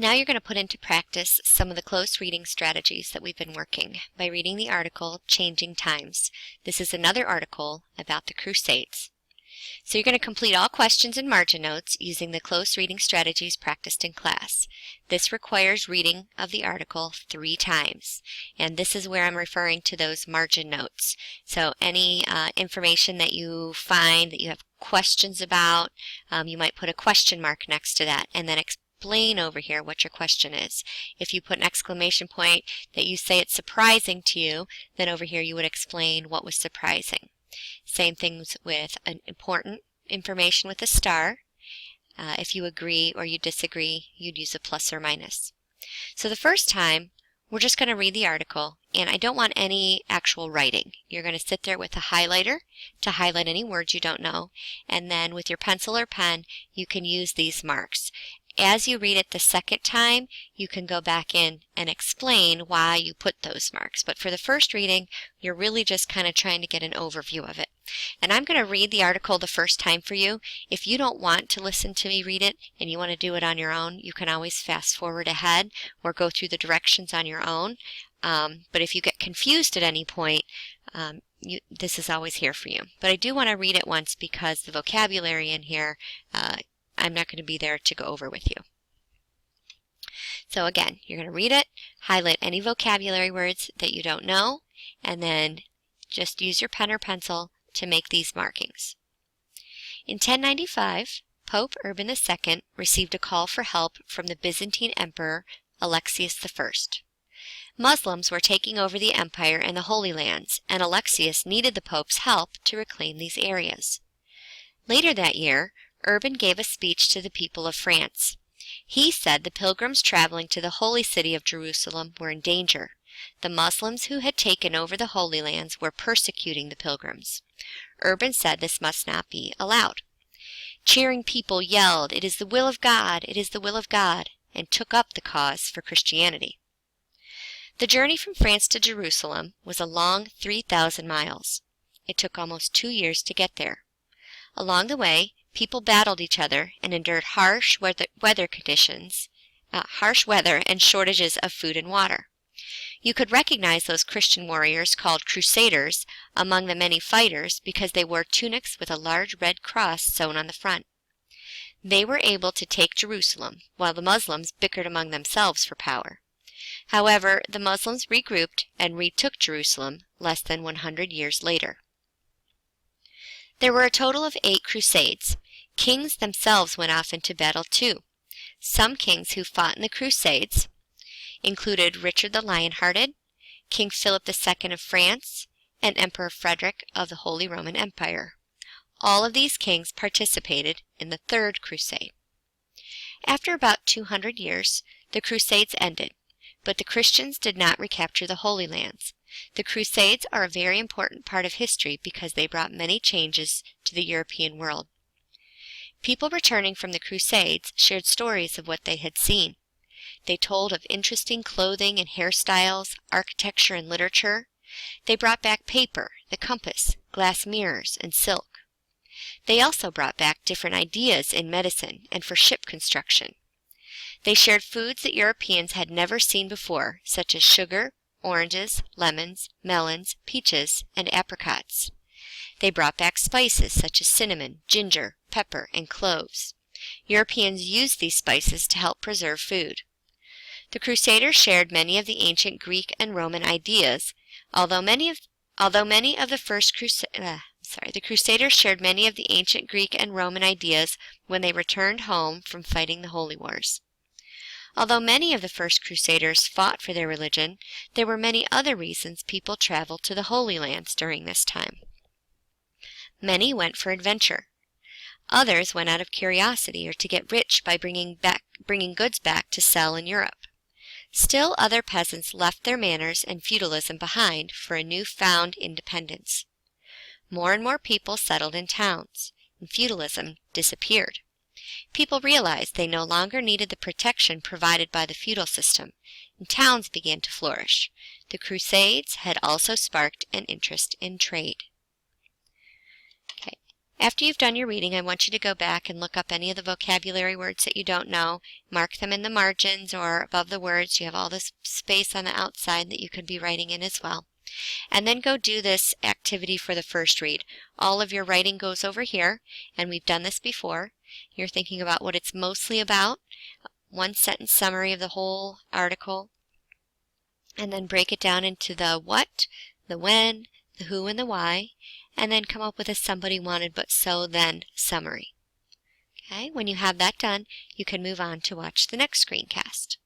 Now you're going to put into practice some of the close reading strategies that we've been working by reading the article Changing Times. This is another article about the Crusades. So you're going to complete all questions and margin notes using the close reading strategies practiced in class. This requires reading of the article 3 times, and this is where I'm referring to those margin notes. So any information that you find that you have questions about, you might put a question mark next to that and then explain over here what your question is. If you put an exclamation point that you say it's surprising to you, then over here you would explain what was surprising. Same things with an important information with a star. If you agree or you disagree, you'd use a plus or minus. So the first time, we're just going to read the article, and I don't want any actual writing. You're going to sit there with a highlighter to highlight any words you don't know, and then with your pencil or pen, you can use these marks. As you read it the second time, you can go back in and explain why you put those marks. But for the first reading, you're really just kind of trying to get an overview of it. And I'm going to read the article the first time for you. If you don't want to listen to me read it and you want to do it on your own, you can always fast forward ahead or go through the directions on your own. But if you get confused at any point, this is always here for you. But I do want to read it once because the vocabulary in here, I'm not going to be there to go over with you. So again, you're going to read it, highlight any vocabulary words that you don't know, and then just use your pen or pencil to make these markings. In 1095, Pope Urban II received a call for help from the Byzantine Emperor Alexius I. Muslims were taking over the empire and the Holy Lands, and Alexius needed the Pope's help to reclaim these areas. Later that year, Urban gave a speech to the people of France. He said the pilgrims traveling to the holy city of Jerusalem were in danger. The Muslims who had taken over the Holy Lands were persecuting the pilgrims. Urban said this must not be allowed. Cheering people yelled, "It is the will of God! It is the will of God!" and took up the cause for Christianity. The journey from France to Jerusalem was a long 3,000 miles. It took almost 2 years to get there. Along the way, people battled each other and endured harsh weather and shortages of food and water. You could recognize those Christian warriors called Crusaders among the many fighters because they wore tunics with a large red cross sewn on the front. They were able to take Jerusalem, while the Muslims bickered among themselves for power. However, the Muslims regrouped and retook Jerusalem less than 100 years later. There were a total of 8 crusades. Kings themselves went off into battle too. Some kings who fought in the crusades included Richard the Lionhearted, King Philip II of France, and Emperor Frederick of the Holy Roman Empire. All of these kings participated in the Third Crusade. After about 200 years, the Crusades ended, but the Christians did not recapture the Holy Lands. The Crusades are a very important part of history because they brought many changes to the European world. People returning from the Crusades shared stories of what they had seen. They told of interesting clothing and hairstyles, architecture and literature. They brought back paper, the compass, glass mirrors, and silk. They also brought back different ideas in medicine and for ship construction. They shared foods that Europeans had never seen before, such as sugar, oranges, lemons, melons, peaches, and apricots. They brought back spices such as cinnamon, ginger, pepper, and cloves. Europeans used these spices to help preserve food. The Crusaders shared many of the ancient Greek and Roman ideas, the Crusaders shared many of the ancient Greek and Roman ideas when they returned home from fighting the Holy Wars. Although many of the first Crusaders fought for their religion, there were many other reasons people traveled to the Holy Lands during this time. Many went for adventure. Others went out of curiosity or to get rich by bringing goods back to sell in Europe. Still other peasants left their manners and feudalism behind for a new-found independence. More and more people settled in towns, and feudalism disappeared. People realized they no longer needed the protection provided by the feudal system, and towns began to flourish. The Crusades had also sparked an interest in trade. After you've done your reading, I want you to go back and look up any of the vocabulary words that you don't know. Mark them in the margins or above the words. You have all this space on the outside that you could be writing in as well. And then go do this activity for the first read. All of your writing goes over here, and we've done this before. You're thinking about what it's mostly about, one sentence summary of the whole article, and then break it down into the what, the when, the who, and the why, and then come up with a somebody wanted but so then summary. Okay, when you have that done, you can move on to watch the next screencast.